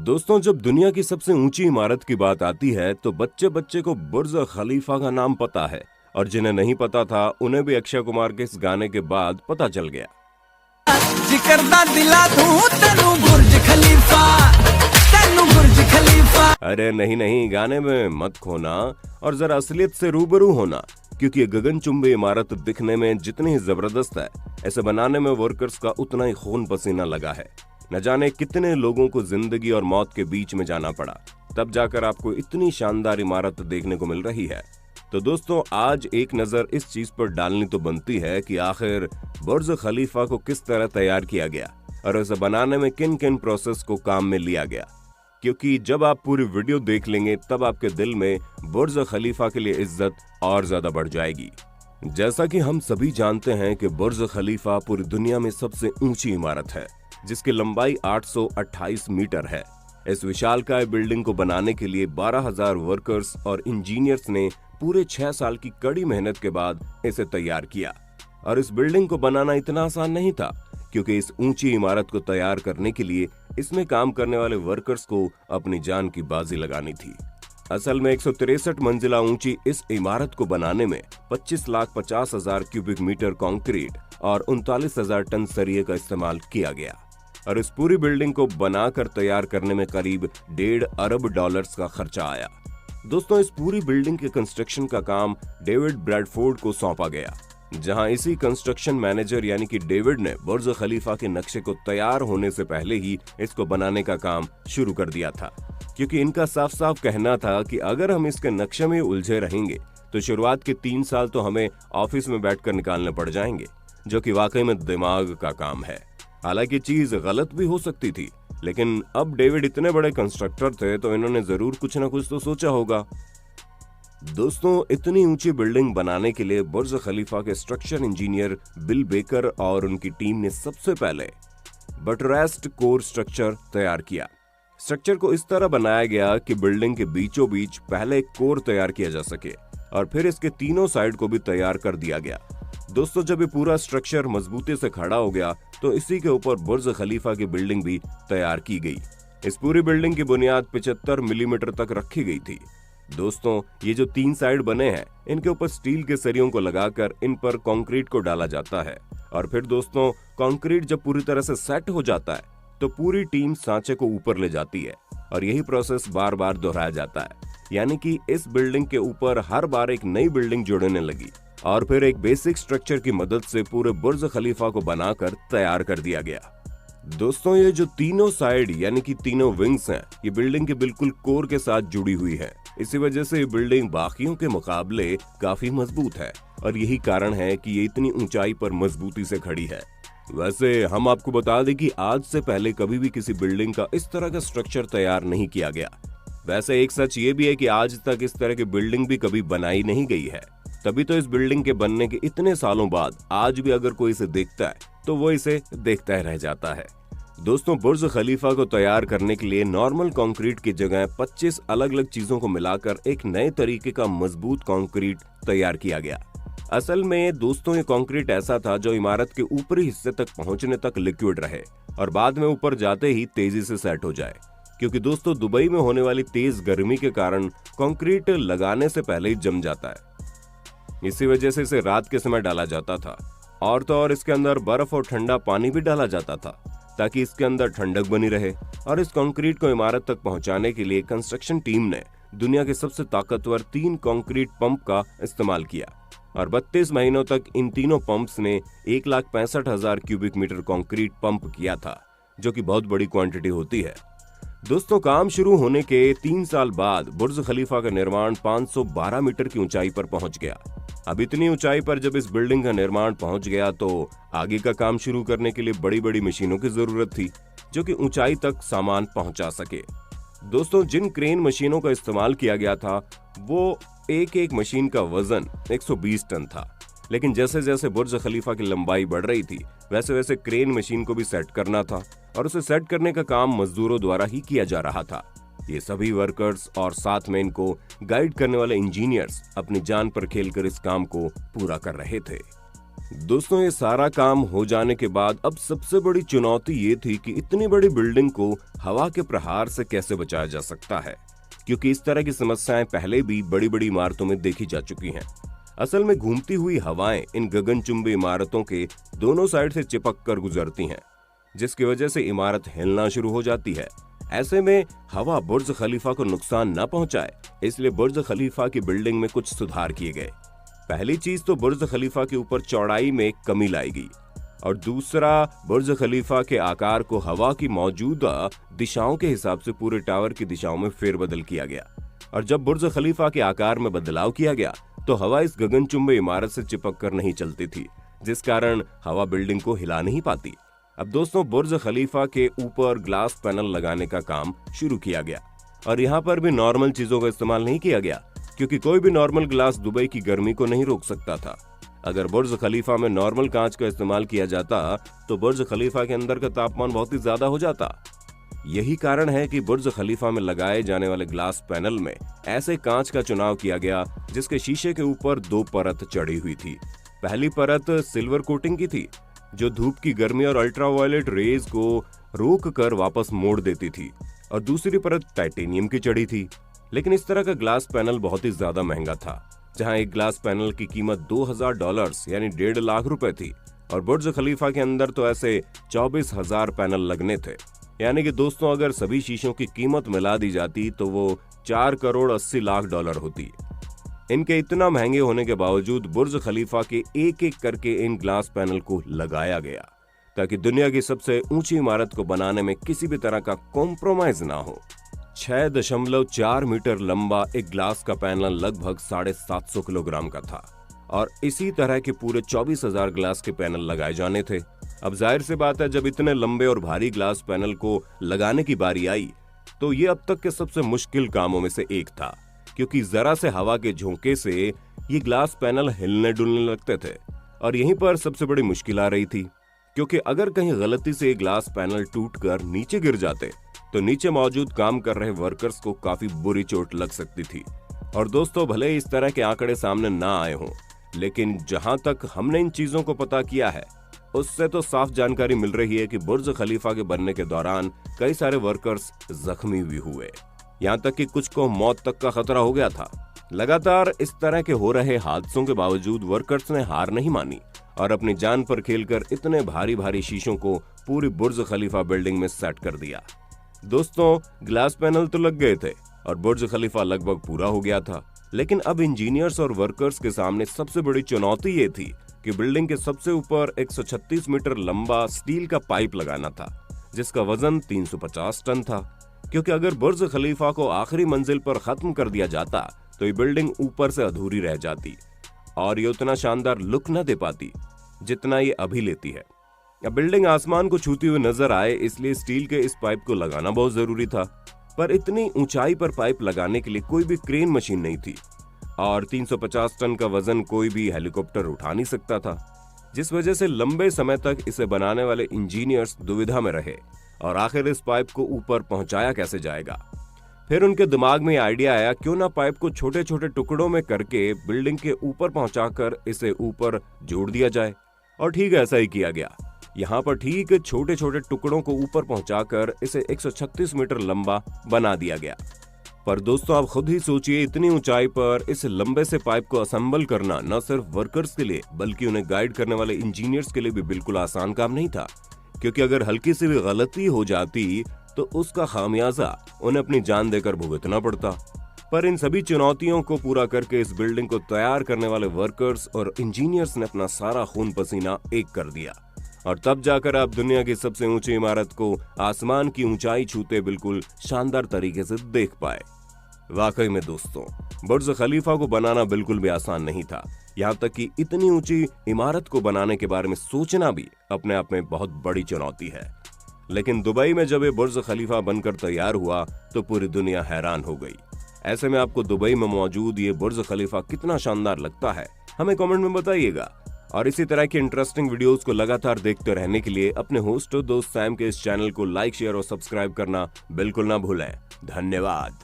दोस्तों, जब दुनिया की सबसे ऊंची इमारत की बात आती है तो बच्चे बच्चे को बुर्ज खलीफा का नाम पता है। और जिन्हें नहीं पता था उन्हें भी अक्षय कुमार के इस गाने के बाद पता चल गया। जिकरदा दिला दूं तेनू बुर्ज खलीफा, तेनू बुर्ज खलीफा। अरे नहीं नहीं, गाने में मत खोना और जरा असलियत से रूबरू होना, क्योंकि ये गगनचुंबी इमारत दिखने में जितनी ही जबरदस्त है, इसे बनाने में वर्कर्स का उतना ही खून पसीना लगा है। न जाने कितने लोगों को जिंदगी और मौत के बीच में जाना पड़ा, तब जाकर आपको इतनी शानदार इमारत देखने को मिल रही है। तो दोस्तों, आज एक नजर इस चीज पर डालनी तो बनती है कि आखिर बुर्ज खलीफा को किस तरह तैयार किया गया और इसे बनाने में किन किन प्रोसेस को काम में लिया गया, क्योंकि जब आप पूरी वीडियो देख लेंगे तब आपके दिल में बुर्ज खलीफा के लिए इज्जत और ज्यादा बढ़ जाएगी। जैसा कि हम सभी जानते हैं कि बुर्ज खलीफा पूरी दुनिया में सबसे ऊंची इमारत है, जिसकी लंबाई 828 मीटर है। इस विशालकाय बिल्डिंग को बनाने के लिए 12,000 वर्कर्स और इंजीनियर्स ने पूरे 6 साल की कड़ी मेहनत के बाद इसे तैयार किया। और इस बिल्डिंग को बनाना इतना आसान नहीं था, क्योंकि इस ऊंची इमारत को तैयार करने के लिए इसमें काम करने वाले वर्कर्स को अपनी जान की बाजी लगानी थी। असल में 163 मंजिला ऊंची इस इमारत को बनाने में 25,50,000 क्यूबिक मीटर कंक्रीट और 39,000 टन सरिये का इस्तेमाल किया गया। और इस पूरी बिल्डिंग को बनाकर तैयार करने में करीब $1.5 अरब का खर्चा आया। दोस्तों, इस पूरी बिल्डिंग के कंस्ट्रक्शन का काम डेविड ब्रैडफोर्ड को सौंपा गया, जहां इसी कंस्ट्रक्शन मैनेजर यानी कि डेविड ने बुर्ज खलीफा के नक्शे को तैयार होने से पहले ही इसको बनाने का काम शुरू कर दिया था, क्योंकि इनका साफ साफ कहना था कि अगर हम इसके नक्शे में उलझे रहेंगे तो शुरुआत के 3 साल तो हमें ऑफिस में बैठकर निकालने पड़ जाएंगे, जो कि वाकई में दिमाग का काम है। हालांकि चीज गलत भी हो सकती थी, लेकिन अब डेविड इतने बड़े कंस्ट्रक्टर थे तो इन्होंने जरूर कुछ ना कुछ तो सोचा होगा। दोस्तों, इतनी ऊंची बिल्डिंग बनाने के लिए बुर्ज खलीफा के स्ट्रक्चर इंजीनियर बिल बेकर और उनकी टीम ने सबसे पहले बटरेस्ड कोर स्ट्रक्चर तैयार किया। स्ट्रक्चर को इस तरह बनाया गया कि बिल्डिंग के बीचों बीच पहले एक कोर तैयार किया जा सके और फिर इसके तीनों साइड को भी तैयार कर दिया गया। दोस्तों, जब ये पूरा स्ट्रक्चर मजबूती से खड़ा हो गया तो इसी के ऊपर बुर्ज खलीफा की बिल्डिंग भी तैयार की गई। इस पूरी बिल्डिंग की बुनियाद 75 मिलीमीटर तक रखी गई थी। दोस्तों, ये जो 3 साइड बने हैं, इनके ऊपर स्टील के सरियों को लगाकर इन पर कंक्रीट को डाला जाता है। और फिर दोस्तों, कंक्रीट जब पूरी तरह से सेट हो जाता है तो पूरी टीम सांचे को ऊपर ले जाती है और यही प्रोसेस बार बार दोहराया जाता है। यानी कि इस बिल्डिंग के ऊपर हर बार एक नई बिल्डिंग जुड़ने लगी और फिर एक बेसिक स्ट्रक्चर की मदद से पूरे बुर्ज खलीफा को बनाकर तैयार कर दिया गया। दोस्तों, ये जो तीनों साइड यानी कि तीनों विंग्स हैं, ये बिल्डिंग के बिल्कुल कोर के साथ जुड़ी हुई है। इसी वजह से ये बिल्डिंग बाकियों के मुकाबले काफी मजबूत है और यही कारण है कि ये इतनी ऊंचाई पर मजबूती से खड़ी है। वैसे हम आपको बता दें कि आज से पहले कभी भी किसी बिल्डिंग का इस तरह का स्ट्रक्चर तैयार नहीं किया गया। वैसे एक सच ये भी है कि आज तक इस तरह की बिल्डिंग भी कभी बनाई नहीं गई है। तभी तो इस बिल्डिंग के बनने के इतने सालों बाद आज भी अगर कोई इसे देखता है तो वो इसे देखता ही रह जाता है। दोस्तों, बुर्ज खलीफा को तैयार करने के लिए नॉर्मल कंक्रीट की जगह 25 अलग अलग चीजों को मिलाकर एक नए तरीके का मजबूत कंक्रीट तैयार किया गया। असल में दोस्तों, ये कंक्रीट ऐसा था जो इमारत के ऊपरी हिस्से तक पहुंचने तक लिक्विड रहे और बाद में ऊपर जाते ही तेजी से सेट हो जाए, क्योंकि दोस्तों दुबई में होने वाली तेज गर्मी के कारण कंक्रीट लगाने से पहले ही जम जाता है। इसी वजह से इसे रात के समय डाला जाता था और तो और इसके अंदर बर्फ और ठंडा पानी भी डाला जाता था ताकि इसके अंदर ठंडक बनी रहे। और इस कंक्रीट को इमारत तक पहुंचाने के लिए कंस्ट्रक्शन टीम ने दुनिया के सबसे ताकतवर 3 कंक्रीट पंप का इस्तेमाल किया और 32 महीनों तक इन तीनों पंप्स ने 1,65,000 क्यूबिक मीटर कंक्रीट पंप किया था, जो कि बहुत बड़ी क्वांटिटी होती है। दोस्तों, काम शुरू होने के 3 साल बाद बुर्ज खलीफा का निर्माण 512 मीटर की ऊंचाई पर पहुंच गया। अब इतनी ऊंचाई पर जब इस बिल्डिंग का निर्माण पहुंच गया तो आगे का काम शुरू करने के लिए बड़ी बड़ी मशीनों की जरूरत थी, जो कि ऊंचाई तक सामान पहुंचा सके। दोस्तों, जिन क्रेन मशीनों का इस्तेमाल किया गया था वो एक एक मशीन का वजन 120 टन था। लेकिन जैसे जैसे बुर्ज खलीफा की लंबाई बढ़ रही थी वैसे वैसे क्रेन मशीन को भी सेट करना था और उसे सेट करने का काम मजदूरों द्वारा ही किया जा रहा था। ये सभी वर्कर्स और साथ में इनको गाइड करने वाले इंजीनियर्स अपनी जान पर खेलकर इस काम को पूरा कर रहे थे। दोस्तों, ये सारा काम हो जाने के बाद अब सबसे बड़ी चुनौती ये थी कि इतनी बड़ी बिल्डिंग को हवा के प्रहार से कैसे बचाया जा सकता है, क्योंकि इस तरह की समस्याएं पहले भी बड़ी बड़ी इमारतों में देखी जा चुकी हैं। असल में घूमती हुई हवाएं इन गगनचुंबी इमारतों के दोनों साइड से चिपक कर गुजरती हैं, जिसकी वजह से इमारत हिलना शुरू हो जाती है। ऐसे में हवा बुर्ज खलीफा को नुकसान न पहुंचाए, इसलिए बुर्ज खलीफा की बिल्डिंग में कुछ सुधार किए गए। पहली चीज तो बुर्ज खलीफा के ऊपर चौड़ाई में कमी लाई गई, और दूसरा बुर्ज खलीफा के आकार को हवा की मौजूदा दिशाओं के हिसाब से पूरे टावर की दिशाओं में फेरबदल किया गया। और जब बुर्ज खलीफा के आकार में बदलाव किया गया तो हवा इस गगनचुंबी इमारत से चिपक कर नहीं चलती थी, जिस कारण हवा बिल्डिंग को हिला नहीं पाती। अब दोस्तों, बुर्ज खलीफा के ऊपर ग्लास पैनल लगाने का काम शुरू किया गया, और यहाँ पर भी नॉर्मल चीजों का इस्तेमाल नहीं किया गया, क्योंकि कोई भी नॉर्मल ग्लास दुबई की गर्मी को नहीं रोक सकता था। अगर बुर्ज खलीफा में नॉर्मल कांच का इस्तेमाल किया जाता तो बुर्ज खलीफा के अंदर का तापमान बहुत ही ज्यादा हो जाता। यही कारण है कि बुर्ज खलीफा में लगाए जाने वाले ग्लास पैनल में ऐसे कांच का चुनाव किया गया जिसके शीशे के ऊपर 2 परत चढ़ी हुई थी। पहली परत सिल्वर कोटिंग की थी, जो धूप की गर्मी और अल्ट्रावायलेट रेज को रोक कर वापस मोड़ देती थी, और दूसरी परत टाइटेनियम की चढ़ी थी। लेकिन इस तरह का ग्लास पैनल बहुत ही ज्यादा महंगा था, जहां एक ग्लास पैनल की कीमत $2000 यानी 1.5 लाख रुपए थी, और बुर्ज खलीफा के अंदर तो ऐसे 24,000 पैनल लगने थे। यानी कि दोस्तों, अगर सभी शीशों की कीमत मिला दी जाती तो वो $4,80,00,000 होती। इनके इतना महंगे होने के बावजूद बुर्ज खलीफा के एक एक करके इन ग्लास पैनल को लगाया गया, ताकि दुनिया की सबसे ऊंची इमारत को बनाने में किसी भी तरह का कॉम्प्रोमाइज ना हो। 6.4 मीटर लंबा एक ग्लास का पैनल लगभग 750 किलोग्राम का था, और इसी तरह के पूरे 24,000 ग्लास के पैनल लगाए जाने थे। अब जाहिर सी बात है, जब इतने लंबे और भारी ग्लास पैनल को लगाने की बारी आई तो ये अब तक के सबसे मुश्किल कामों में से एक था, क्योंकि जरा से हवा के झोंके से ये ग्लास पैनल हिलने डुलने लगते थे। और यहीं पर सबसे बड़ी मुश्किल आ रही थी, क्योंकि अगर कहीं गलती से ग्लास पैनल टूटकर नीचे गिर जाते तो नीचे मौजूद काम कर रहे वर्कर्स को काफी बुरी चोट लग सकती थी। और दोस्तों, भले ही इस तरह के आंकड़े सामने ना आए हों, लेकिन जहां तक हमने इन चीजों को पता किया है उससे तो साफ जानकारी मिल रही है कि बुर्ज खलीफा के बनने के दौरान कई सारे वर्कर्स जख्मी भी हुए, यहाँ तक कि कुछ को मौत तक का खतरा हो गया था। लगातार इस तरह के हो रहे हादसों के बावजूद वर्कर्स ने हार नहीं मानी और अपनी जान पर खेलकर इतने भारी भारी शीशों को पूरी बुर्ज खलीफा बिल्डिंग में सेट कर दिया। दोस्तों, ग्लास पैनल तो लग गए थे और बुर्ज खलीफा लगभग पूरा हो गया था, लेकिन अब इंजीनियर्स और वर्कर्स के सामने सबसे बड़ी चुनौती ये थी कि बिल्डिंग के सबसे ऊपर 136 मीटर लंबा स्टील का पाइप लगाना था, जिसका वजन 350 टन था। क्योंकि अगर बुर्ज खलीफा को आखिरी मंजिल पर खत्म कर दिया जाता तो ये बिल्डिंग ऊपर से अधूरी रह जाती और ये उतना शानदार लुक न दे पाती जितना ये अभी लेती है। अब बिल्डिंग आसमान को छूती हुई नजर आए, इसलिए स्टील के इस पाइप को लगाना बहुत जरूरी था। पर इतनी ऊंचाई पर पाइप लगाने के लिए कोई भी क्रेन मशीन नहीं थी, और 350 टन का वजन कोई भी हेलीकॉप्टर उठा नहीं सकता था, जिस वजह से लंबे समय तक इसे बनाने वाले इंजीनियर्स दुविधा में रहे और आखिर इस पाइप को ऊपर पहुंचाया कैसे जाएगा। फिर उनके दिमाग में आइडिया आया, क्यों ना पाइप को छोटे छोटे टुकड़ों में करके बिल्डिंग के ऊपर पहुंचाकर इसे ऊपर जोड़ दिया जाए। और ठीक ऐसा ही किया गया। यहाँ पर ठीक छोटे छोटे टुकड़ों को ऊपर पहुंचाकर इसे 136 मीटर लंबा बना दिया गया। पर दोस्तों, आप खुद ही सोचिए, इतनी ऊंचाई पर इस लंबे से पाइप को असेंबल करना न सिर्फ वर्कर्स के लिए बल्कि उन्हें गाइड करने वाले इंजीनियर्स के लिए भी बिल्कुल आसान काम नहीं था, क्योंकि अगर हल्की सी भी गलती हो जाती तो उसका खामियाजा उन्हें अपनी जान देकर भुगतना पड़ता। पर इन सभी चुनौतियों को पूरा करके इस बिल्डिंग को तैयार करने वाले वर्कर्स और इंजीनियर्स ने अपना सारा खून पसीना एक कर दिया, और तब जाकर आप दुनिया की सबसे ऊंची इमारत को आसमान की ऊंचाई छूते बिल्कुल शानदार तरीके से देख पाए। वाकई में दोस्तों, बुर्ज खलीफा को बनाना बिल्कुल भी आसान नहीं था। यहाँ तक कि इतनी ऊंची इमारत को बनाने के बारे में सोचना भी अपने आप में बहुत बड़ी चुनौती है। लेकिन दुबई में जब ये बुर्ज खलीफा बनकर तैयार हुआ तो पूरी दुनिया हैरान हो गई। ऐसे में आपको दुबई में मौजूद ये बुर्ज खलीफा कितना शानदार लगता है, हमें कमेंट में बताइएगा। और इसी तरह की इंटरेस्टिंग वीडियोस को लगातार देखते रहने के लिए अपने होस्ट और दोस्त सैम के इस चैनल को लाइक, शेयर और सब्सक्राइब करना बिल्कुल ना भूलें। धन्यवाद।